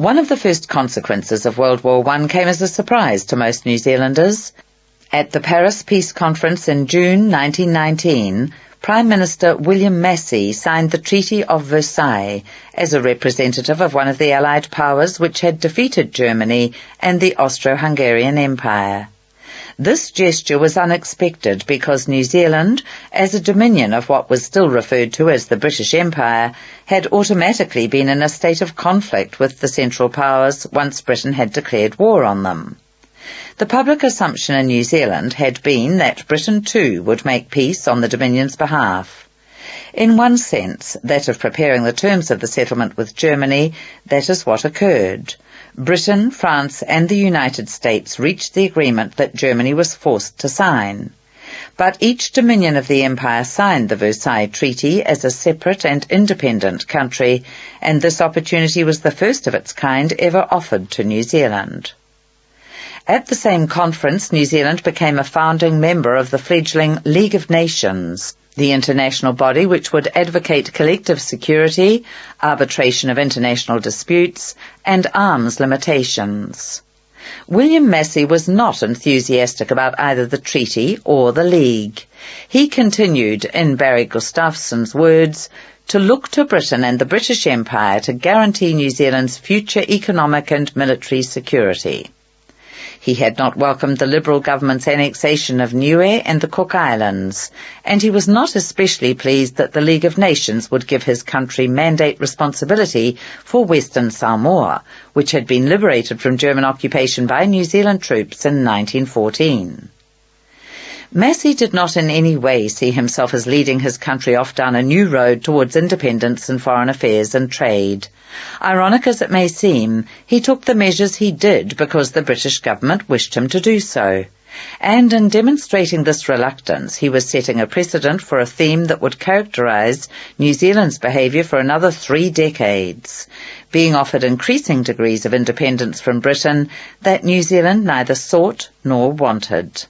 One of the first consequences of World War I came as a surprise to most New Zealanders. At the Paris Peace Conference in June 1919, Prime Minister William Massey signed the Treaty of Versailles as a representative of one of the Allied powers which had defeated Germany and the Austro-Hungarian Empire. This gesture was unexpected because New Zealand, as a dominion of what was still referred to as the British Empire, had automatically been in a state of conflict with the Central Powers once Britain had declared war on them. The public assumption in New Zealand had been that Britain too would make peace on the Dominion's behalf. In one sense, that of preparing the terms of the settlement with Germany, that is what occurred. Britain, France and the United States reached the agreement that Germany was forced to sign. But each dominion of the empire signed the Versailles Treaty as a separate and independent country, and this opportunity was the first of its kind ever offered to New Zealand. At the same conference, New Zealand became a founding member of the fledgling League of Nations, the international body which would advocate collective security, arbitration of international disputes, and arms limitations. William Massey was not enthusiastic about either the treaty or the League. He continued, in Barry Gustafson's words, to look to Britain and the British Empire to guarantee New Zealand's future economic and military security. He had not welcomed the Liberal government's annexation of Niue and the Cook Islands, and he was not especially pleased that the League of Nations would give his country mandate responsibility for Western Samoa, which had been liberated from German occupation by New Zealand troops in 1914. Massey did not in any way see himself as leading his country off down a new road towards independence in foreign affairs and trade. Ironic as it may seem, he took the measures he did because the British government wished him to do so. And in demonstrating this reluctance, he was setting a precedent for a theme that would characterize New Zealand's behaviour for another 3 decades, being offered increasing degrees of independence from Britain that New Zealand neither sought nor wanted.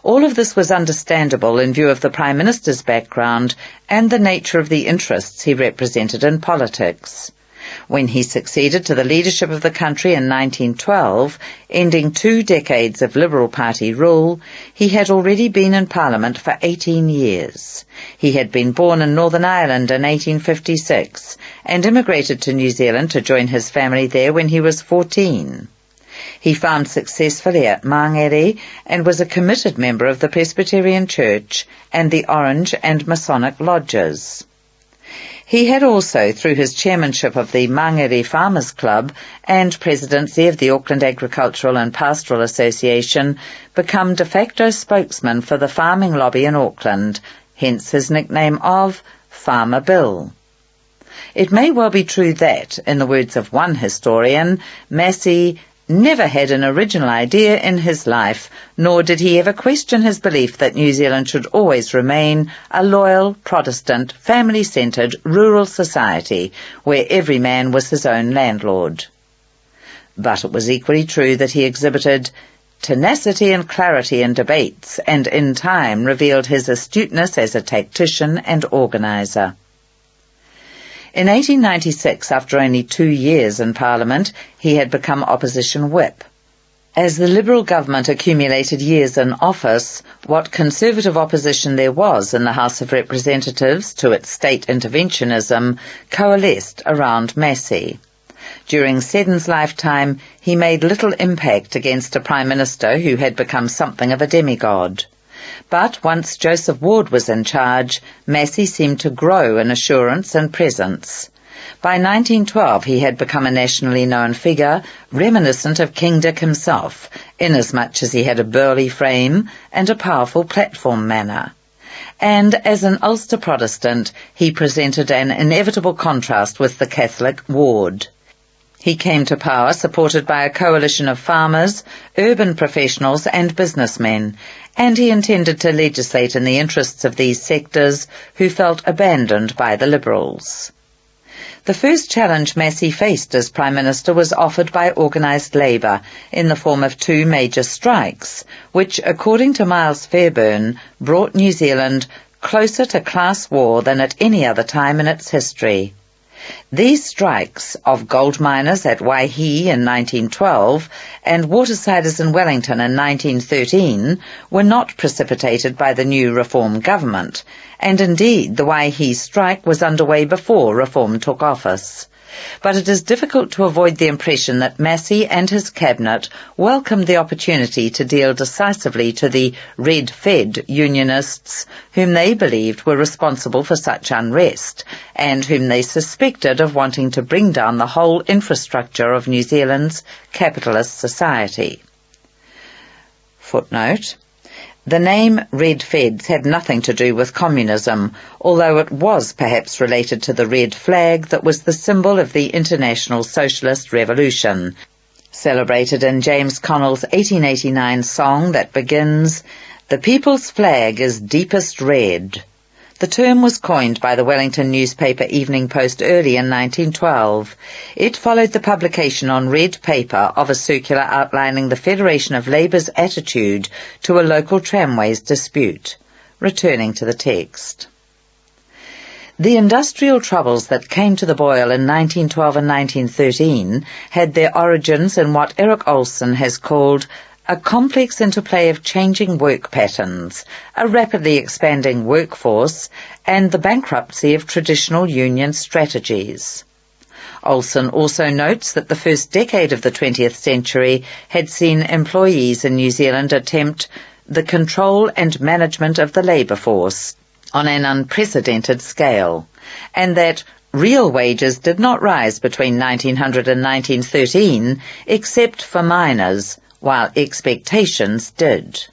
All of this was understandable in view of the Prime Minister's background and the nature of the interests he represented in politics. When he succeeded to the leadership of the country in 1912, ending 2 decades of Liberal Party rule, he had already been in Parliament for 18 years. He had been born in Northern Ireland in 1856 and immigrated to New Zealand to join his family there when he was 14. He farmed successfully at Mangere and was a committed member of the Presbyterian Church and the Orange and Masonic Lodges. He had also, through his chairmanship of the Mangere Farmers Club and presidency of the Auckland Agricultural and Pastoral Association, become de facto spokesman for the farming lobby in Auckland, hence his nickname of Farmer Bill. It may well be true that, in the words of one historian, Massey never had an original idea in his life, nor did he ever question his belief that New Zealand should always remain a loyal, Protestant, family-centred, rural society where every man was his own landlord. But it was equally true that he exhibited tenacity and clarity in debates, and in time revealed his astuteness as a tactician and organiser. In 1896, after only 2 years in Parliament, he had become opposition whip. As the Liberal government accumulated years in office, what Conservative opposition there was in the House of Representatives to its state interventionism coalesced around Massey. During Seddon's lifetime, he made little impact against a Prime Minister who had become something of a demigod. But once Joseph Ward was in charge, Massey seemed to grow in assurance and presence. By 1912 he had become a nationally known figure, reminiscent of King Dick himself, inasmuch as he had a burly frame and a powerful platform manner. And as an Ulster Protestant, he presented an inevitable contrast with the Catholic Ward. He came to power supported by a coalition of farmers, urban professionals and businessmen, and he intended to legislate in the interests of these sectors who felt abandoned by the Liberals. The first challenge Massey faced as Prime Minister was offered by organised labour in the form of 2 major strikes, which, according to Miles Fairburn, brought New Zealand closer to class war than at any other time in its history. These strikes of gold miners at Waihi in 1912 and watersiders in Wellington in 1913 were not precipitated by the new Reform government, and indeed the Waihi strike was underway before Reform took office. But it is difficult to avoid the impression that Massey and his cabinet welcomed the opportunity to deal decisively to the red-fed unionists whom they believed were responsible for such unrest and whom they suspected of wanting to bring down the whole infrastructure of New Zealand's capitalist society. Footnote: the name Red Feds had nothing to do with communism, although it was perhaps related to the red flag that was the symbol of the International Socialist Revolution, celebrated in James Connell's 1889 song that begins, "The people's flag is deepest red." The term was coined by the Wellington newspaper Evening Post early in 1912. It followed the publication on red paper of a circular outlining the Federation of Labour's attitude to a local tramways dispute. Returning to the text. The industrial troubles that came to the boil in 1912 and 1913 had their origins in what Eric Olson has called a complex interplay of changing work patterns, a rapidly expanding workforce, and the bankruptcy of traditional union strategies. Olson also notes that the first decade of the 20th century had seen employees in New Zealand attempt the control and management of the labour force on an unprecedented scale, and that real wages did not rise between 1900 and 1913 except for miners, while expectations did.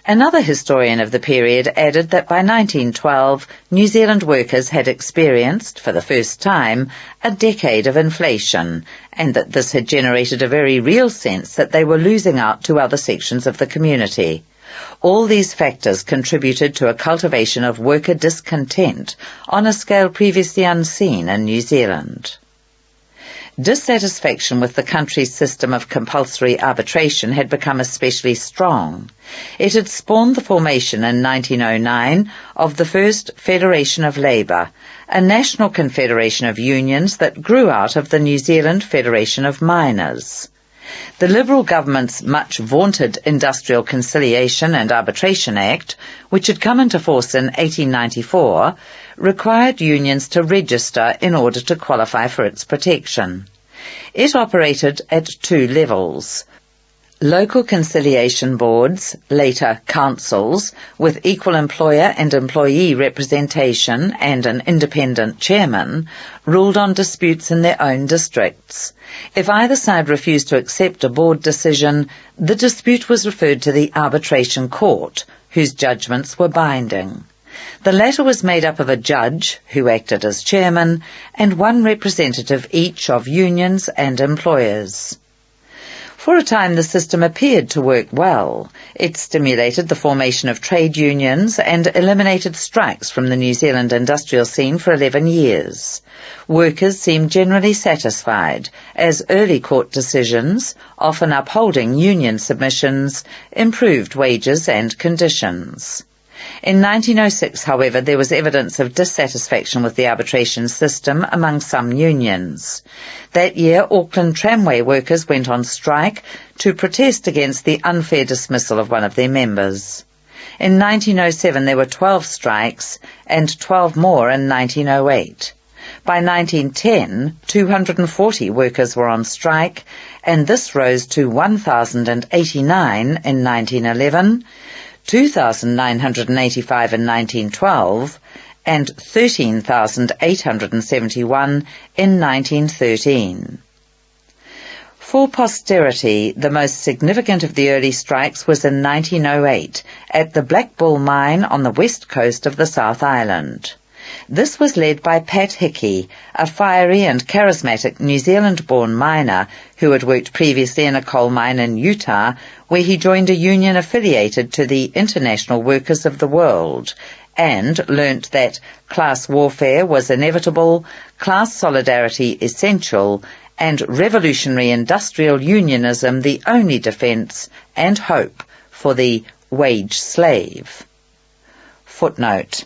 Another historian of the period added that by 1912, New Zealand workers had experienced, for the first time, a decade of inflation, and that this had generated a very real sense that they were losing out to other sections of the community. All these factors contributed to a cultivation of worker discontent on a scale previously unseen in New Zealand. Dissatisfaction with the country's system of compulsory arbitration had become especially strong. It had spawned the formation in 1909 of the first Federation of Labour, a national confederation of unions that grew out of the New Zealand Federation of Miners. The Liberal government's much vaunted Industrial Conciliation and Arbitration Act, which had come into force in 1894, required unions to register in order to qualify for its protection. It operated at two levels: local conciliation boards, later councils, with equal employer and employee representation and an independent chairman, ruled on disputes in their own districts. If either side refused to accept a board decision, the dispute was referred to the arbitration court, whose judgments were binding. The latter was made up of a judge, who acted as chairman, and one representative each of unions and employers. For a time the system appeared to work well. It stimulated the formation of trade unions and eliminated strikes from the New Zealand industrial scene for 11 years. Workers seemed generally satisfied, as early court decisions, often upholding union submissions, improved wages and conditions. In 1906, however, there was evidence of dissatisfaction with the arbitration system among some unions. That year, Auckland tramway workers went on strike to protest against the unfair dismissal of one of their members. In 1907, there were 12 strikes and 12 more in 1908. By 1910, 240 workers were on strike, and this rose to 1,089 in 1911, 2,985 in 1912, and 13,871 in 1913. For posterity, the most significant of the early strikes was in 1908 at the Black Bull mine on the west coast of the South Island. This was led by Pat Hickey, a fiery and charismatic New Zealand-born miner who had worked previously in a coal mine in Utah, where he joined a union affiliated to the International Workers of the World, and learnt that class warfare was inevitable, class solidarity essential, and revolutionary industrial unionism the only defence and hope for the wage slave. Footnote: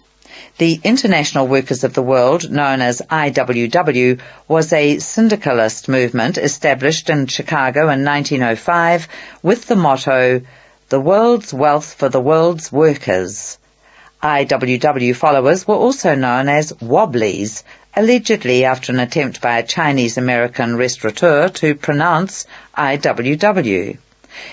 The International Workers of the World, known as IWW, was a syndicalist movement established in Chicago in 1905 with the motto, "The world's wealth for the world's workers." IWW followers were also known as Wobblies, allegedly after an attempt by a Chinese-American restaurateur to pronounce IWW.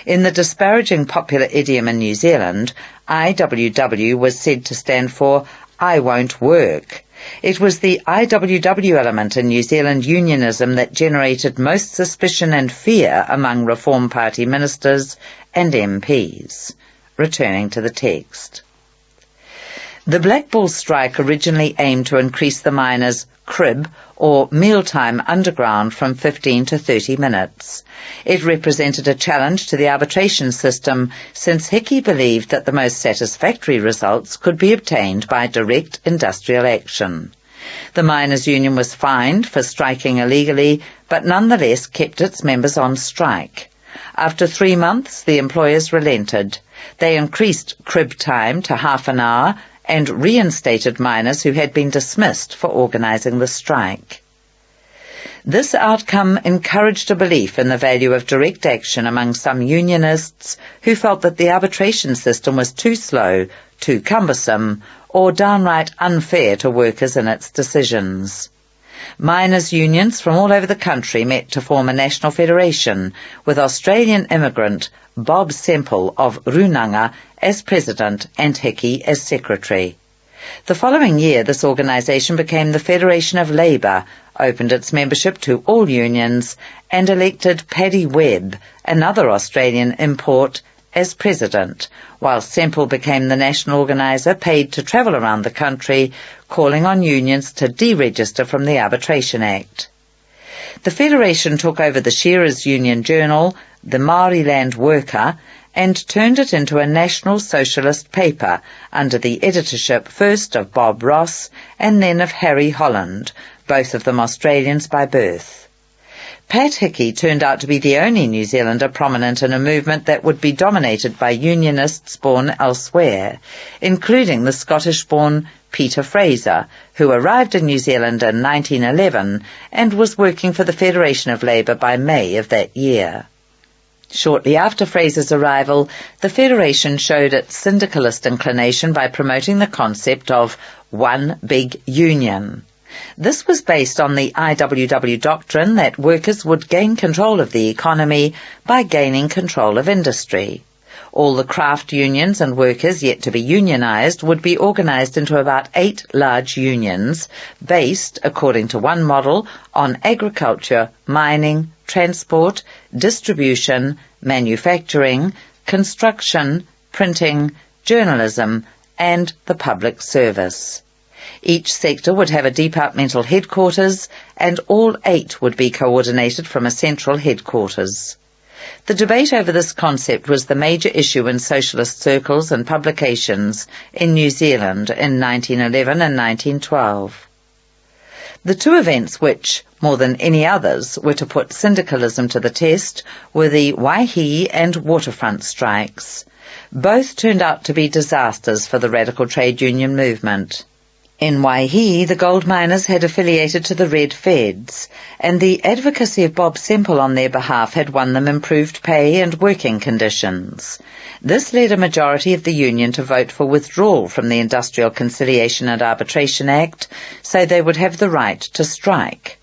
In the disparaging popular idiom in New Zealand, IWW was said to stand for I won't work. It was the IWW element in New Zealand unionism that generated most suspicion and fear among Reform Party ministers and MPs. Returning to the text. The Black Ball strike originally aimed to increase the miners' crib, or mealtime underground, from 15 to 30 minutes. It represented a challenge to the arbitration system, since Hickey believed that the most satisfactory results could be obtained by direct industrial action. The miners' union was fined for striking illegally, but nonetheless kept its members on strike. After 3 months, the employers relented. They increased crib time to half an hour, and reinstated miners who had been dismissed for organizing the strike. This outcome encouraged a belief in the value of direct action among some unionists who felt that the arbitration system was too slow, too cumbersome, or downright unfair to workers in its decisions. Miners' unions from all over the country met to form a national federation, with Australian immigrant Bob Semple of Runanga as president and Hickey as secretary. The following year, this organisation became the Federation of Labour, opened its membership to all unions, and elected Paddy Webb, another Australian import, as president, while Semple became the national organiser paid to travel around the country, calling on unions to deregister from the Arbitration Act. The Federation took over the Shearers' Union Journal, the Maoriland Worker, and turned it into a national socialist paper under the editorship first of Bob Ross and then of Harry Holland, both of them Australians by birth. Pat Hickey turned out to be the only New Zealander prominent in a movement that would be dominated by unionists born elsewhere, including the Scottish-born Peter Fraser, who arrived in New Zealand in 1911 and was working for the Federation of Labour by May of that year. Shortly after Fraser's arrival, the Federation showed its syndicalist inclination by promoting the concept of one big union. This was based on the IWW doctrine that workers would gain control of the economy by gaining control of industry. All the craft unions and workers yet to be unionized would be organized into about 8 large unions, based, according to one model, on agriculture, mining, transport, distribution, manufacturing, construction, printing, journalism, and the public service. Each sector would have a departmental headquarters, and all 8 would be coordinated from a central headquarters. The debate over this concept was the major issue in socialist circles and publications in New Zealand in 1911 and 1912. The 2 events which, more than any others, were to put syndicalism to the test were the Waihi and waterfront strikes. Both turned out to be disasters for the radical trade union movement. In Waihi, the gold miners had affiliated to the Red Feds, and the advocacy of Bob Semple on their behalf had won them improved pay and working conditions. This led a majority of the union to vote for withdrawal from the Industrial Conciliation and Arbitration Act, so they would have the right to strike.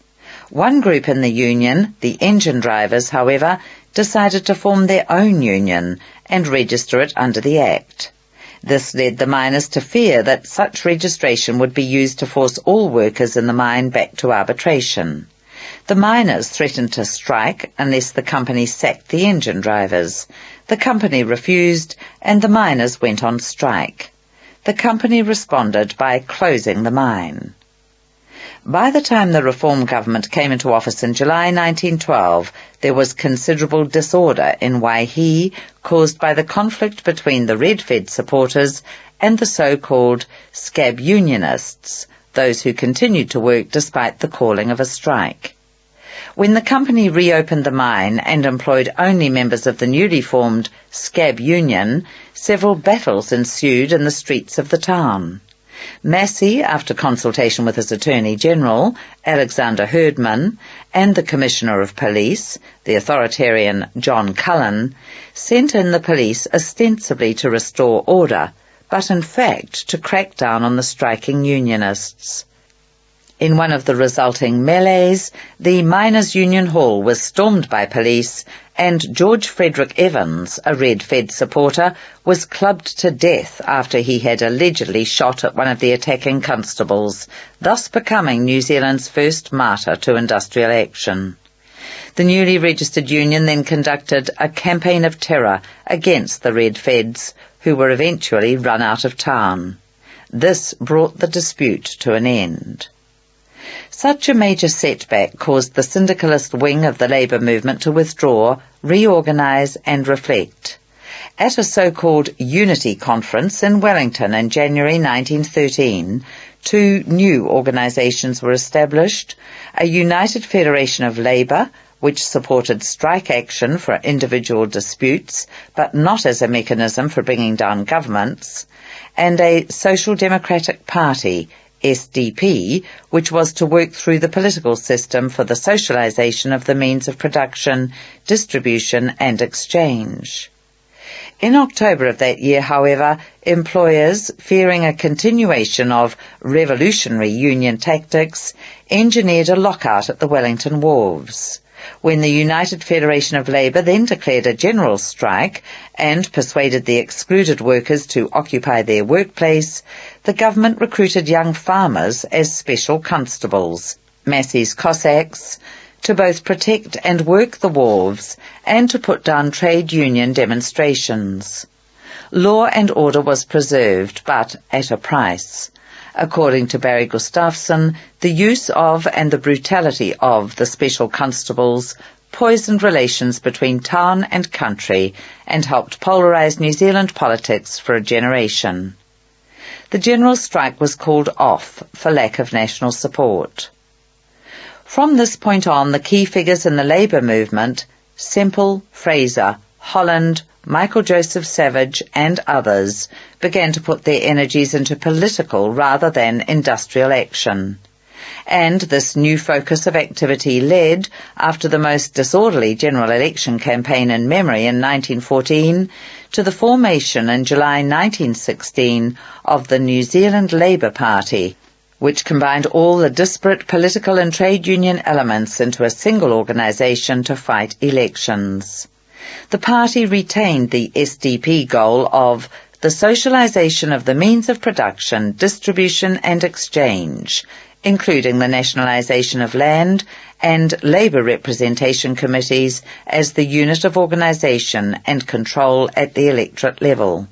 One group in the union, the engine drivers, however, decided to form their own union and register it under the Act. This led the miners to fear that such registration would be used to force all workers in the mine back to arbitration. The miners threatened to strike unless the company sacked the engine drivers. The company refused, and the miners went on strike. The company responded by closing the mine. By the time the Reform government came into office in July 1912, there was considerable disorder in Waihi caused by the conflict between the Red Fed supporters and the so-called scab unionists, those who continued to work despite the calling of a strike. When the company reopened the mine and employed only members of the newly formed scab union, several battles ensued in the streets of the town. Massey, after consultation with his Attorney General, Alexander Herdman, and the Commissioner of Police, the authoritarian John Cullen, sent in the police ostensibly to restore order, but in fact to crack down on the striking unionists. In one of the resulting melees, the Miners' Union Hall was stormed by police, and George Frederick Evans, a Red Fed supporter, was clubbed to death after he had allegedly shot at one of the attacking constables, thus becoming New Zealand's first martyr to industrial action. The newly registered union then conducted a campaign of terror against the Red Feds, who were eventually run out of town. This brought the dispute to an end. Such a major setback caused the syndicalist wing of the labour movement to withdraw, reorganise and reflect. At a so-called Unity Conference in Wellington in January 1913, two new organisations were established: a United Federation of Labour, which supported strike action for individual disputes, but not as a mechanism for bringing down governments, and a Social Democratic Party, SDP, which was to work through the political system for the socialisation of the means of production, distribution and exchange. In October of that year, however, employers, fearing a continuation of revolutionary union tactics, engineered a lockout at the Wellington wharves. When the United Federation of Labour then declared a general strike and persuaded the excluded workers to occupy their workplace, the government recruited young farmers as special constables, Massey's Cossacks, to both protect and work the wharves and to put down trade union demonstrations. Law and order was preserved, but at a price. According to Barry Gustafson, the use of and the brutality of the special constables poisoned relations between town and country and helped polarise New Zealand politics for a generation. The general strike was called off for lack of national support. From this point on, the key figures in the labour movement, Semple, Fraser, Holland, Michael Joseph Savage and others, began to put their energies into political rather than industrial action. And this new focus of activity led, after the most disorderly general election campaign in memory in 1914, to the formation in July 1916 of the New Zealand Labour Party, which combined all the disparate political and trade union elements into a single organisation to fight elections. The party retained the SDP goal of the socialisation of the means of production, distribution and exchange, including the nationalisation of land and labour representation committees as the unit of organisation and control at the electorate level.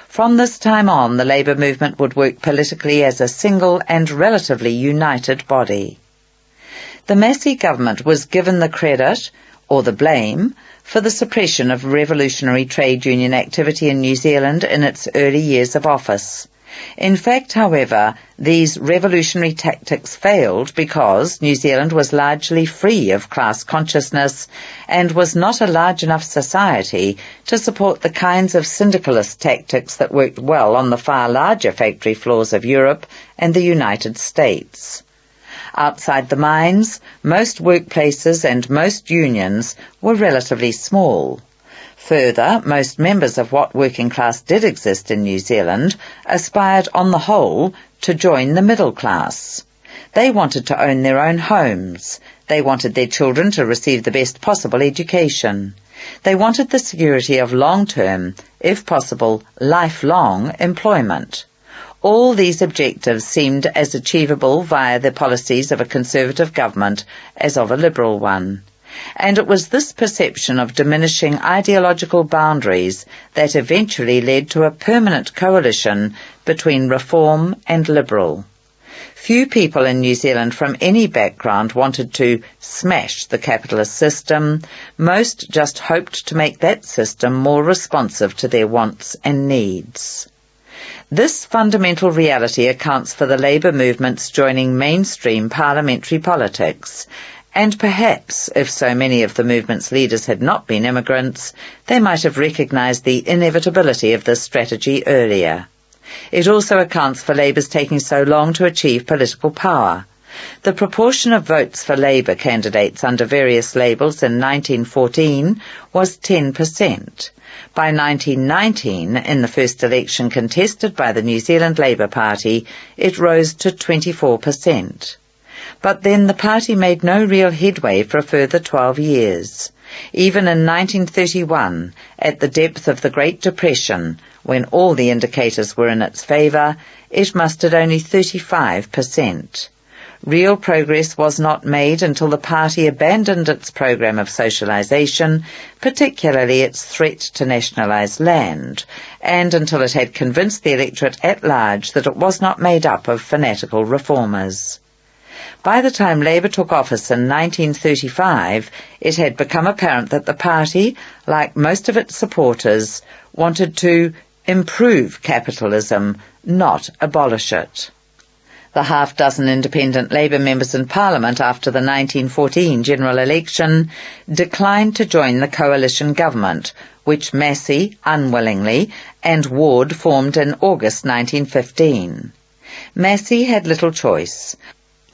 From this time on, the labour movement would work politically as a single and relatively united body. The Massey government was given the credit, or the blame, for the suppression of revolutionary trade union activity in New Zealand in its early years of office. In fact, however, these revolutionary tactics failed because New Zealand was largely free of class consciousness and was not a large enough society to support the kinds of syndicalist tactics that worked well on the far larger factory floors of Europe and the United States. Outside the mines, most workplaces and most unions were relatively small. Further, most members of what working class did exist in New Zealand aspired on the whole to join the middle class. They wanted to own their own homes. They wanted their children to receive the best possible education. They wanted the security of long-term, if possible, lifelong employment. All these objectives seemed as achievable via the policies of a conservative government as of a liberal one. And it was this perception of diminishing ideological boundaries that eventually led to a permanent coalition between Reform and Liberal. Few people in New Zealand from any background wanted to smash the capitalist system. Most just hoped to make that system more responsive to their wants and needs. This fundamental reality accounts for the labour movements joining mainstream parliamentary politics, and perhaps, if so many of the movement's leaders had not been immigrants, they might have recognised the inevitability of this strategy earlier. It also accounts for Labour's taking so long to achieve political power. The proportion of votes for Labour candidates under various labels in 1914 was 10%. By 1919, in the first election contested by the New Zealand Labour Party, it rose to 24%. But then the party made no real headway for a further 12 years. Even in 1931, at the depth of the Great Depression, when all the indicators were in its favour, it mustered only 35%. Real progress was not made until the party abandoned its programme of socialisation, particularly its threat to nationalise land, and until it had convinced the electorate at large that it was not made up of fanatical reformers. By the time Labour took office in 1935, it had become apparent that the party, like most of its supporters, wanted to improve capitalism, not abolish it. The half-dozen independent Labour members in Parliament after the 1914 general election declined to join the coalition government, which Massey, unwillingly, and Ward formed in August 1915. Massey had little choice.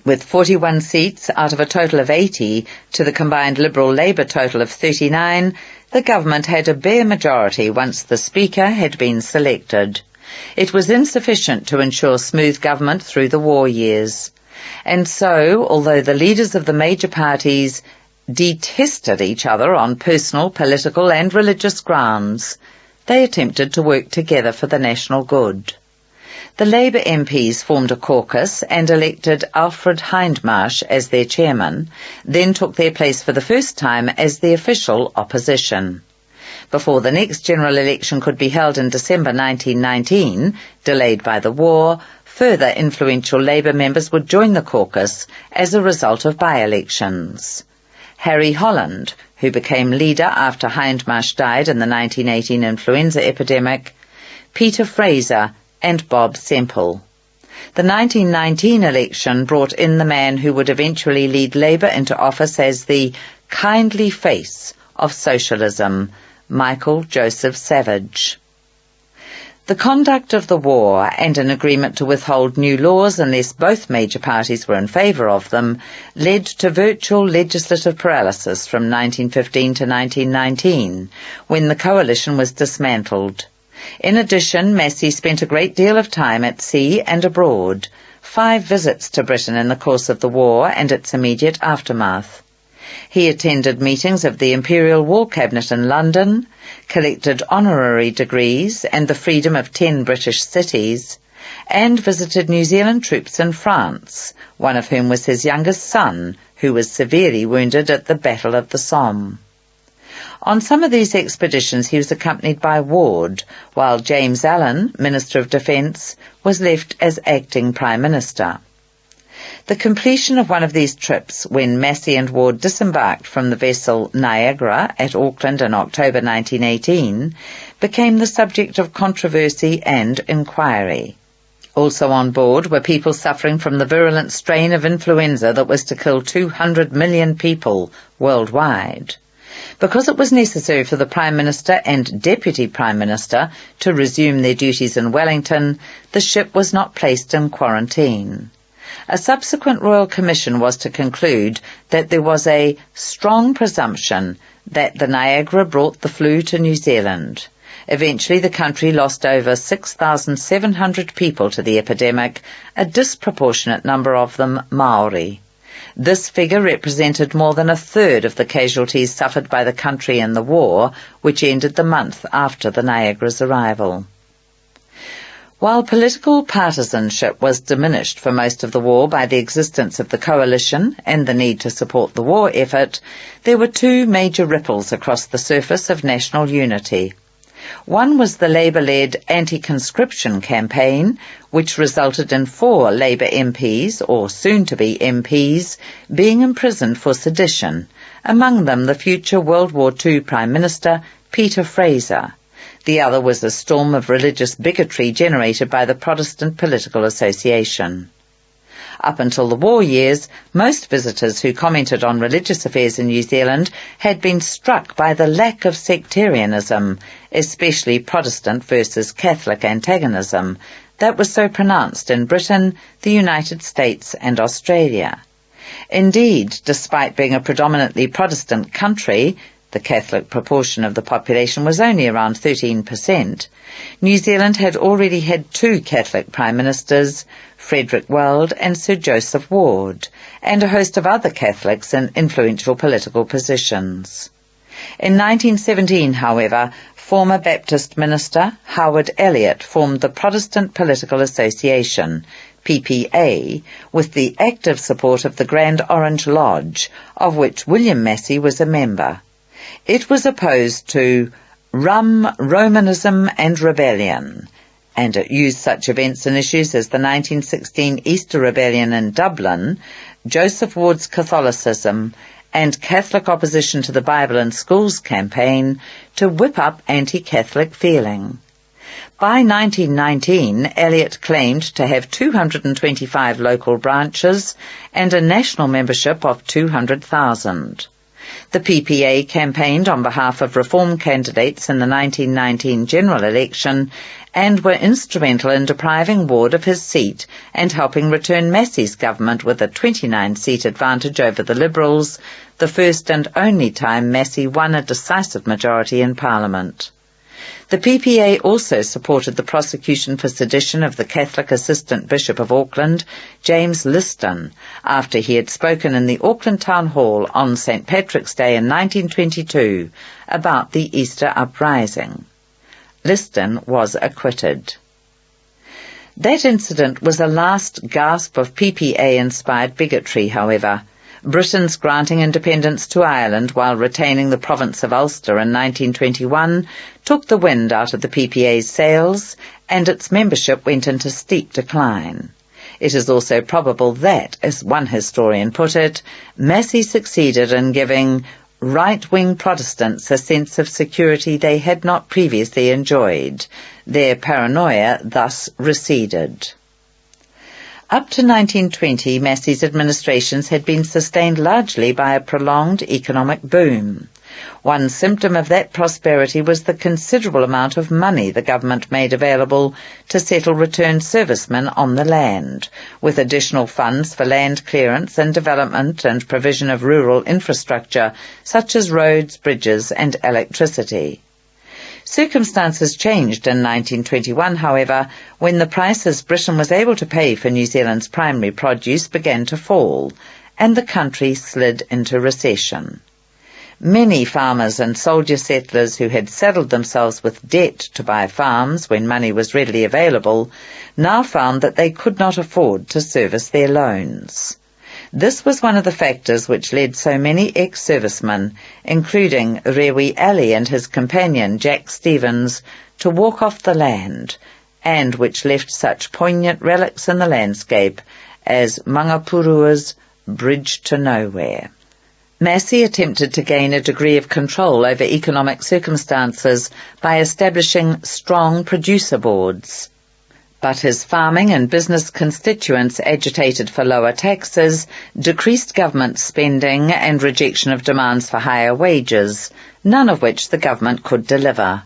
With 41 seats out of a total of 80 to the combined Liberal-Labour total of 39, the government had a bare majority once the Speaker had been selected. It was insufficient to ensure smooth government through the war years. And so, although the leaders of the major parties detested each other on personal, political and religious grounds, they attempted to work together for the national good. The Labour MPs formed a caucus and elected Alfred Hindmarsh as their chairman, then took their place for the first time as the official opposition. Before the next general election could be held in December 1919, delayed by the war, further influential Labour members would join the caucus as a result of by-elections. Harry Holland, who became leader after Hindmarsh died in the 1918 influenza epidemic, Peter Fraser, and Bob Semple. The 1919 election brought in the man who would eventually lead Labour into office as the kindly face of socialism, Michael Joseph Savage. The conduct of the war and an agreement to withhold new laws unless both major parties were in favour of them led to virtual legislative paralysis from 1915 to 1919, when the coalition was dismantled. In addition, Massey spent a great deal of time at sea and abroad, 5 visits to Britain in the course of the war and its immediate aftermath. He attended meetings of the Imperial War Cabinet in London, collected honorary degrees and the freedom of 10 British cities, and visited New Zealand troops in France, one of whom was his youngest son, who was severely wounded at the Battle of the Somme. On some of these expeditions he was accompanied by Ward, while James Allen, Minister of Defence, was left as acting Prime Minister. The completion of one of these trips, when Massey and Ward disembarked from the vessel Niagara at Auckland in October 1918, became the subject of controversy and inquiry. Also on board were people suffering from the virulent strain of influenza that was to kill 200 million people worldwide. Because it was necessary for the Prime Minister and Deputy Prime Minister to resume their duties in Wellington, the ship was not placed in quarantine. A subsequent Royal Commission was to conclude that there was a strong presumption that the Niagara brought the flu to New Zealand. Eventually the country lost over 6,700 people to the epidemic, a disproportionate number of them Maori. This figure represented more than a third of the casualties suffered by the country in the war, which ended the month after the Niagara's arrival. While political partisanship was diminished for most of the war by the existence of the coalition and the need to support the war effort, there were 2 major ripples across the surface of national unity. One was the Labour-led anti-conscription campaign, which resulted in 4 Labour MPs, or soon-to-be MPs, being imprisoned for sedition, among them the future World War II Prime Minister Peter Fraser. The other was a storm of religious bigotry generated by the Protestant Political Association. Up until the war years, most visitors who commented on religious affairs in New Zealand had been struck by the lack of sectarianism, especially Protestant versus Catholic antagonism, that was so pronounced in Britain, the United States and Australia. Indeed, despite being a predominantly Protestant country, the Catholic proportion of the population was only around 13%, New Zealand had already had two Catholic Prime Ministers, Frederick Weld and Sir Joseph Ward, and a host of other Catholics in influential political positions. In 1917, however, former Baptist minister Howard Elliott formed the Protestant Political Association, PPA, with the active support of the Grand Orange Lodge, of which William Massey was a member. It was opposed to Romanism and rebellion, and it used such events and issues as the 1916 Easter Rebellion in Dublin, Joseph Ward's Catholicism, and Catholic opposition to the Bible in Schools campaign to whip up anti-Catholic feeling. By 1919, Elliott claimed to have 225 local branches and a national membership of 200,000. The PPA campaigned on behalf of reform candidates in the 1919 general election and were instrumental in depriving Ward of his seat and helping return Massey's government with a 29-seat advantage over the Liberals, the first and only time Massey won a decisive majority in Parliament. The PPA also supported the prosecution for sedition of the Catholic Assistant Bishop of Auckland, James Liston, after he had spoken in the Auckland Town Hall on St. Patrick's Day in 1922 about the Easter uprising. Liston was acquitted. That incident was a last gasp of PPA-inspired bigotry, however. Britain's granting independence to Ireland while retaining the province of Ulster in 1921 took the wind out of the PPA's sails, and its membership went into steep decline. It is also probable that, as one historian put it, Massey succeeded in giving right-wing Protestants a sense of security they had not previously enjoyed. Their paranoia thus receded. Up to 1920, Massey's administrations had been sustained largely by a prolonged economic boom. One symptom of that prosperity was the considerable amount of money the government made available to settle returned servicemen on the land, with additional funds for land clearance and development and provision of rural infrastructure such as roads, bridges and electricity. Circumstances changed in 1921, however, when the prices Britain was able to pay for New Zealand's primary produce began to fall, and the country slid into recession. Many farmers and soldier settlers who had saddled themselves with debt to buy farms when money was readily available now found that they could not afford to service their loans. This was one of the factors which led so many ex-servicemen, including Rewi Ali and his companion Jack Stevens, to walk off the land, and which left such poignant relics in the landscape as Mangapurua's Bridge to Nowhere. Massey attempted to gain a degree of control over economic circumstances by establishing strong producer boards. But his farming and business constituents agitated for lower taxes, decreased government spending and rejection of demands for higher wages, none of which the government could deliver.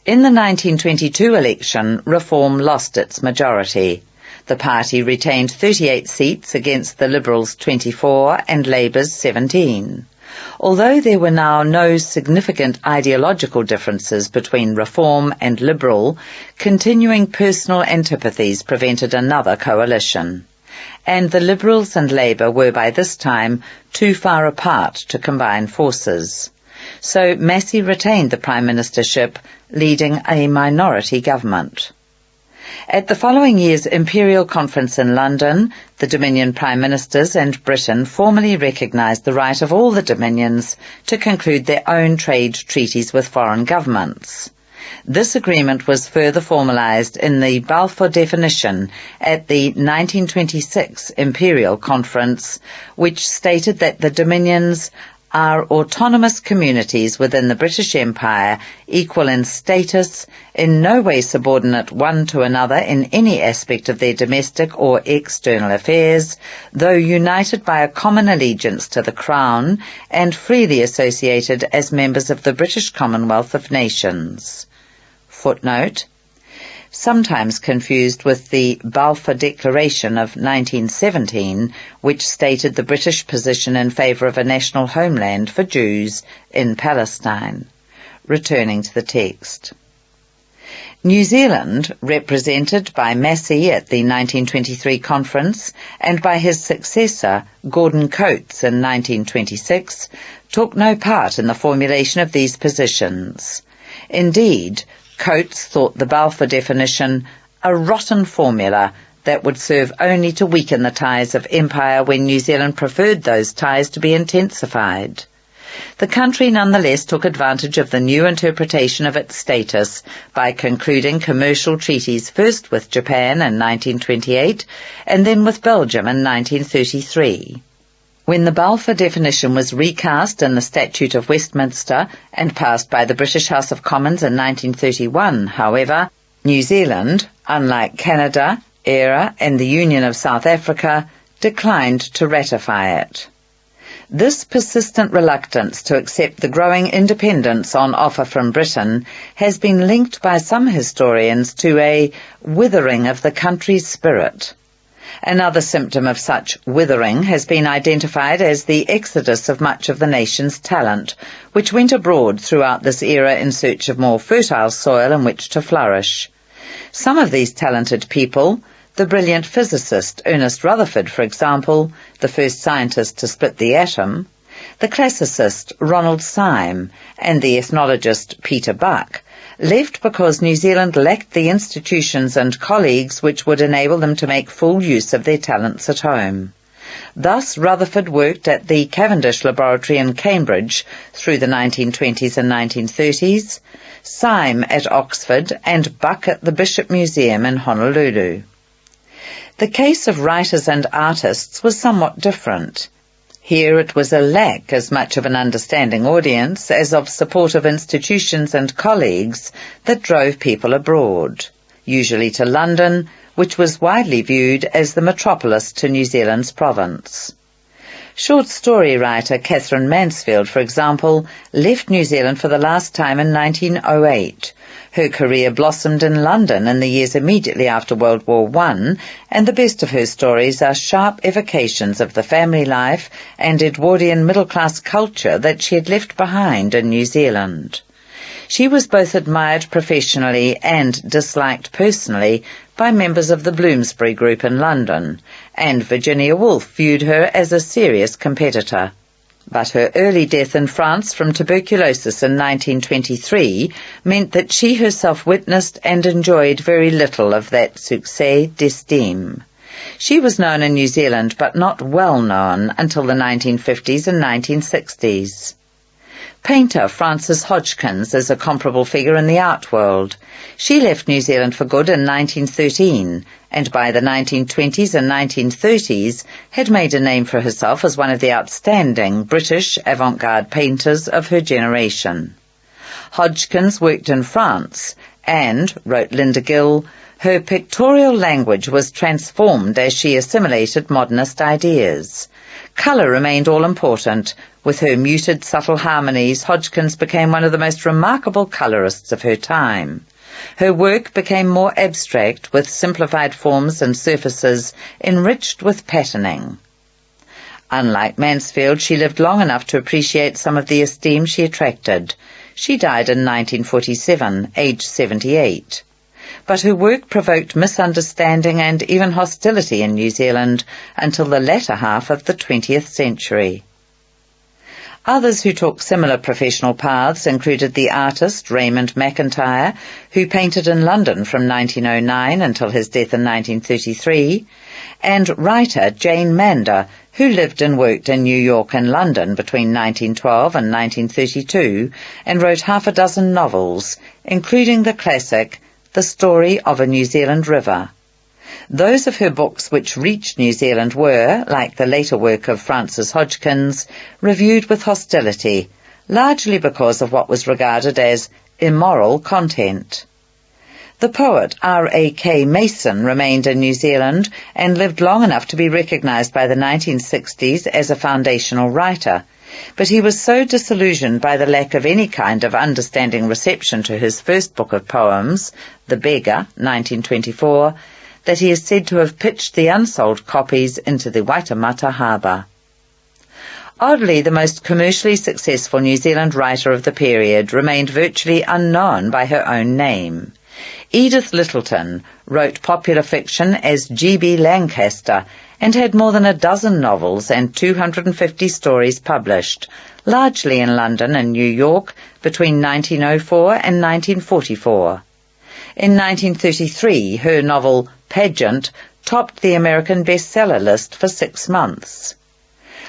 In the 1922 election, Reform lost its majority. The party retained 38 seats against the Liberals' 24 and Labour's 17. Although there were now no significant ideological differences between Reform and Liberal, continuing personal antipathies prevented another coalition. And the Liberals and Labour were by this time too far apart to combine forces. So Massey retained the Prime Ministership, leading a minority government. At the following year's Imperial Conference in London, the Dominion Prime Ministers and Britain formally recognised the right of all the Dominions to conclude their own trade treaties with foreign governments. This agreement was further formalised in the Balfour Definition at the 1926 Imperial Conference, which stated that the Dominions are autonomous communities within the British Empire, equal in status, in no way subordinate one to another in any aspect of their domestic or external affairs, though united by a common allegiance to the Crown and freely associated as members of the British Commonwealth of Nations. Footnote: sometimes confused with the Balfour Declaration of 1917, which stated the British position in favour of a national homeland for Jews in Palestine. Returning to the text. New Zealand, represented by Massey at the 1923 conference and by his successor, Gordon Coates, in 1926, took no part in the formulation of these positions. Indeed, Coates thought the Balfour definition a rotten formula that would serve only to weaken the ties of empire when New Zealand preferred those ties to be intensified. The country nonetheless took advantage of the new interpretation of its status by concluding commercial treaties first with Japan in 1928 and then with Belgium in 1933. When the Balfour definition was recast in the Statute of Westminster and passed by the British House of Commons in 1931, however, New Zealand, unlike Canada, ERA, and the Union of South Africa, declined to ratify it. This persistent reluctance to accept the growing independence on offer from Britain has been linked by some historians to a withering of the country's spirit. Another symptom of such withering has been identified as the exodus of much of the nation's talent, which went abroad throughout this era in search of more fertile soil in which to flourish. Some of these talented people, the brilliant physicist Ernest Rutherford, for example, the first scientist to split the atom, the classicist Ronald Syme, and the ethnologist Peter Buck, left because New Zealand lacked the institutions and colleagues which would enable them to make full use of their talents at home. Thus Rutherford worked at the Cavendish Laboratory in Cambridge through the 1920s and 1930s, Syme at Oxford, and Buck at the Bishop Museum in Honolulu. The case of writers and artists was somewhat different. Here it was a lack as much of an understanding audience as of supportive institutions and colleagues that drove people abroad, usually to London, which was widely viewed as the metropolis to New Zealand's province. Short story writer Katherine Mansfield, for example, left New Zealand for the last time in 1908. Her career blossomed in London in the years immediately after World War I, and the best of her stories are sharp evocations of the family life and Edwardian middle-class culture that she had left behind in New Zealand. She was both admired professionally and disliked personally by members of the Bloomsbury Group in London, and Virginia Woolf viewed her as a serious competitor. But her early death in France from tuberculosis in 1923 meant that she herself witnessed and enjoyed very little of that succès d'estime. She was known in New Zealand, but not well known until the 1950s and 1960s. Painter Frances Hodgkins is a comparable figure in the art world. She left New Zealand for good in 1913, and by the 1920s and 1930s had made a name for herself as one of the outstanding British avant-garde painters of her generation. Hodgkins worked in France, and, wrote Linda Gill, her pictorial language was transformed as she assimilated modernist ideas. Colour remained all-important. With her muted, subtle harmonies, Hodgkins became one of the most remarkable colourists of her time. Her work became more abstract, with simplified forms and surfaces enriched with patterning. Unlike Mansfield, she lived long enough to appreciate some of the esteem she attracted. She died in 1947, aged 78. But her work provoked misunderstanding and even hostility in New Zealand until the latter half of the 20th century. Others who took similar professional paths included the artist Raymond McIntyre, who painted in London from 1909 until his death in 1933, and writer Jane Mander, who lived and worked in New York and London between 1912 and 1932 and wrote half a dozen novels, including the classic The Story of a New Zealand River. Those of her books which reached New Zealand were, like the later work of Francis Hodgkins, reviewed with hostility, largely because of what was regarded as immoral content. The poet R.A.K. Mason remained in New Zealand and lived long enough to be recognised by the 1960s as a foundational writer, but he was so disillusioned by the lack of any kind of understanding reception to his first book of poems, The Beggar, 1924, that he is said to have pitched the unsold copies into the Waitemata harbour. Oddly, the most commercially successful New Zealand writer of the period remained virtually unknown by her own name. Edith Littleton wrote popular fiction as G.B. Lancaster and had more than a dozen novels and 250 stories published, largely in London and New York between 1904 and 1944. In 1933, her novel Pageant topped the American bestseller list for 6 months.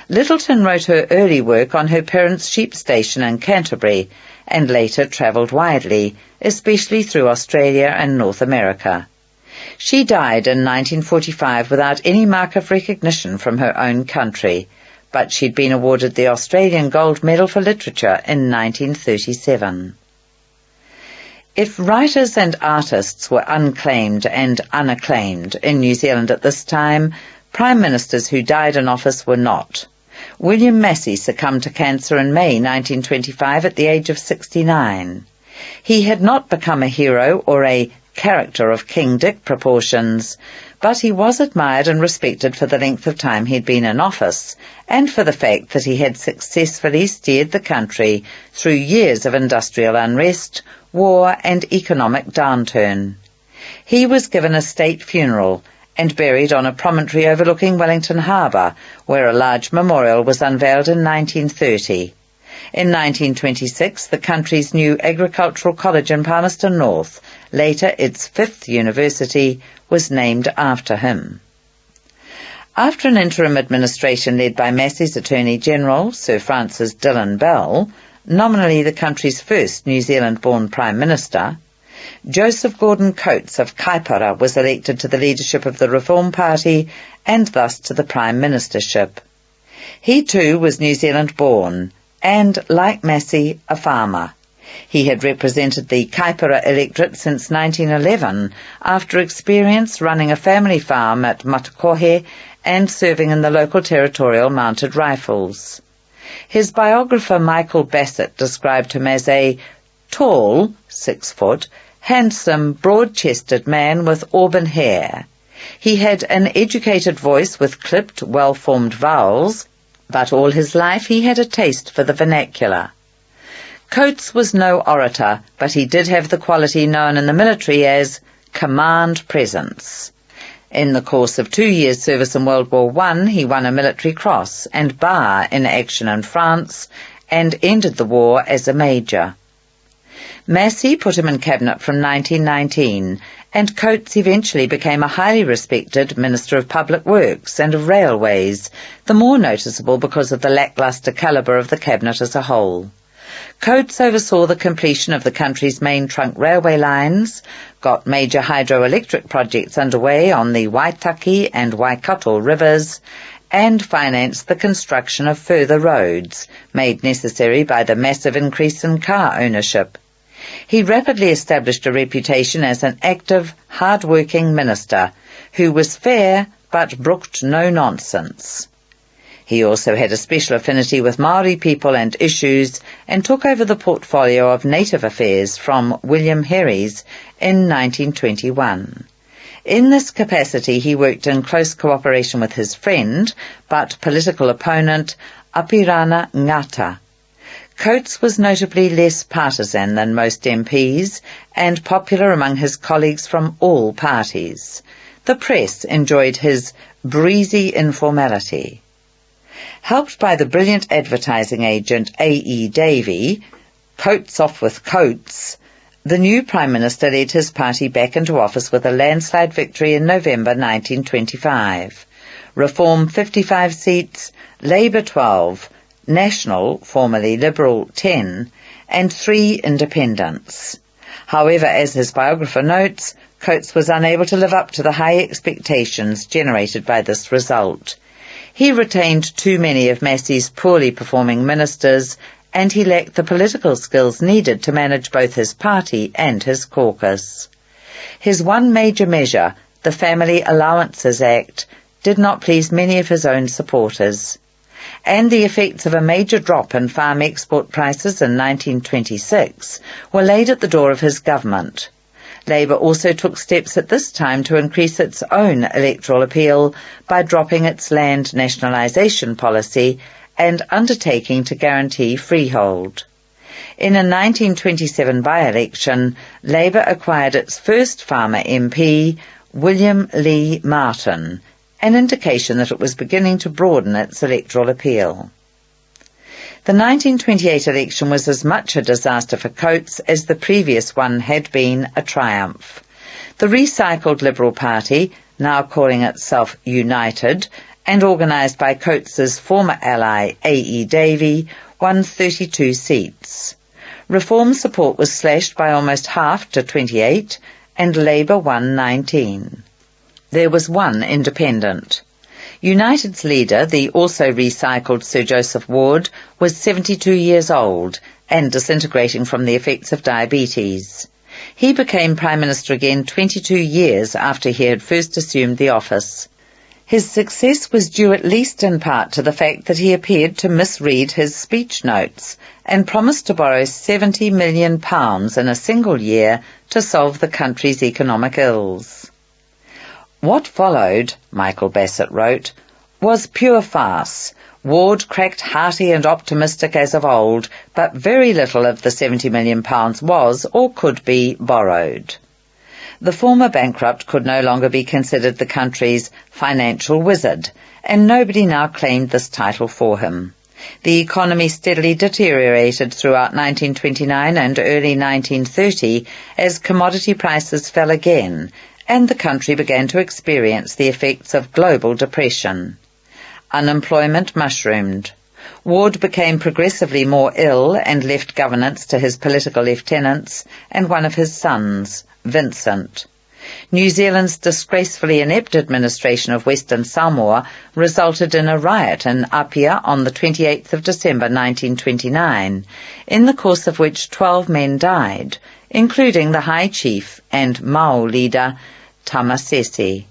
Littleton wrote her early work on her parents' sheep station in Canterbury and later travelled widely, especially through Australia and North America. She died in 1945 without any mark of recognition from her own country, but she'd been awarded the Australian Gold Medal for Literature in 1937. If writers and artists were unclaimed and unacclaimed in New Zealand at this time, prime ministers who died in office were not. William Massey succumbed to cancer in May 1925 at the age of 69. He had not become a hero or a character of King Dick proportions, but he was admired and respected for the length of time he'd been in office, and for the fact that he had successfully steered the country through years of industrial unrest, war and economic downturn. He was given a state funeral and buried on a promontory overlooking Wellington Harbour, where a large memorial was unveiled in 1930. In 1926, the country's new agricultural college in Palmerston North, later its 5th university, was named after him. After an interim administration led by Massey's Attorney General, Sir Francis Dillon Bell, nominally the country's first New Zealand-born Prime Minister, Joseph Gordon Coates of Kaipara was elected to the leadership of the Reform Party and thus to the Prime Ministership. He too was New Zealand-born and, like Massey, a farmer. He had represented the Kaipara electorate since 1911 after experience running a family farm at Matakohe and serving in the local territorial mounted rifles. His biographer Michael Bassett described him as a tall, 6 foot, handsome, broad-chested man with auburn hair. He had an educated voice with clipped, well-formed vowels, but all his life he had a taste for the vernacular. Coates was no orator, but he did have the quality known in the military as command presence. In the course of 2 years' service in World War I, he won a military cross and bar in action in France and ended the war as a major. Massey put him in cabinet from 1919, and Coates eventually became a highly respected Minister of Public Works and of Railways, the more noticeable because of the lacklustre calibre of the cabinet as a whole. Coates oversaw the completion of the country's main trunk railway lines, got major hydroelectric projects underway on the Waitaki and Waikato rivers, and financed the construction of further roads, made necessary by the massive increase in car ownership. He rapidly established a reputation as an active, hard-working minister who was fair but brooked no nonsense. He also had a special affinity with Maori people and issues and took over the portfolio of native affairs from William Herries in 1921. In this capacity he worked in close cooperation with his friend but political opponent Apirana Ngata. Coates was notably less partisan than most MPs and popular among his colleagues from all parties. The press enjoyed his breezy informality. Helped by the brilliant advertising agent A.E. Davey, Coates off with Coates, the new Prime Minister led his party back into office with a landslide victory in November 1925. Reform 55 seats, Labour 12, National, formerly Liberal, 10, and 3 independents. However, as his biographer notes, Coates was unable to live up to the high expectations generated by this result. He retained too many of Massey's poorly performing ministers, and he lacked the political skills needed to manage both his party and his caucus. His one major measure, the Family Allowances Act, did not please many of his own supporters, and the effects of a major drop in farm export prices in 1926 were laid at the door of his government. Labour also took steps at this time to increase its own electoral appeal by dropping its land nationalisation policy and undertaking to guarantee freehold. In a 1927 by-election, Labour acquired its first farmer MP, William Lee Martin, an indication that it was beginning to broaden its electoral appeal. The 1928 election was as much a disaster for Coates as the previous one had been a triumph. The recycled Liberal Party, now calling itself United, and organised by Coates's former ally A.E. Davey, won 32 seats. Reform support was slashed by almost half to 28, and Labour won 19. There was one independent. United's leader, the also recycled Sir Joseph Ward, was 72 years old and disintegrating from the effects of diabetes. He became Prime Minister again 22 years after he had first assumed the office. His success was due at least in part to the fact that he appeared to misread his speech notes and promised to borrow £70 million in a single year to solve the country's economic ills. What followed, Michael Bassett wrote, was pure farce. Ward cracked hearty and optimistic as of old, but very little of the £70 million was or could be borrowed. The former bankrupt could no longer be considered the country's financial wizard, and nobody now claimed this title for him. The economy steadily deteriorated throughout 1929 and early 1930 as commodity prices fell again, and the country began to experience the effects of global depression. Unemployment mushroomed. Ward became progressively more ill and left governance to his political lieutenants and one of his sons, Vincent. New Zealand's disgracefully inept administration of Western Samoa resulted in a riot in Apia on the 28th of December 1929, in the course of which 12 men died, including the High Chief and Mau leader, Tamasese.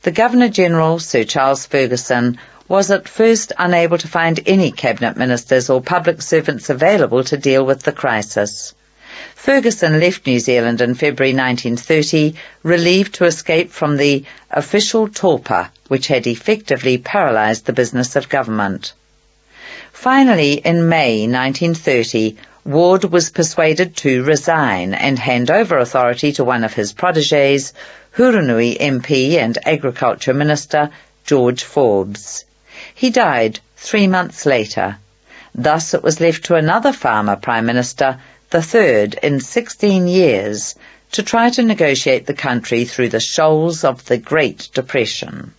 The Governor-General, Sir Charles Ferguson, was at first unable to find any cabinet ministers or public servants available to deal with the crisis. Ferguson left New Zealand in February 1930, relieved to escape from the official torpor which had effectively paralysed the business of government. Finally, in May 1930, Ward was persuaded to resign and hand over authority to one of his protégés, Hurunui MP and Agriculture Minister George Forbes. He died 3 months later. Thus it was left to another farmer Prime Minister, the third in 16 years, to try to negotiate the country through the shoals of the Great Depression.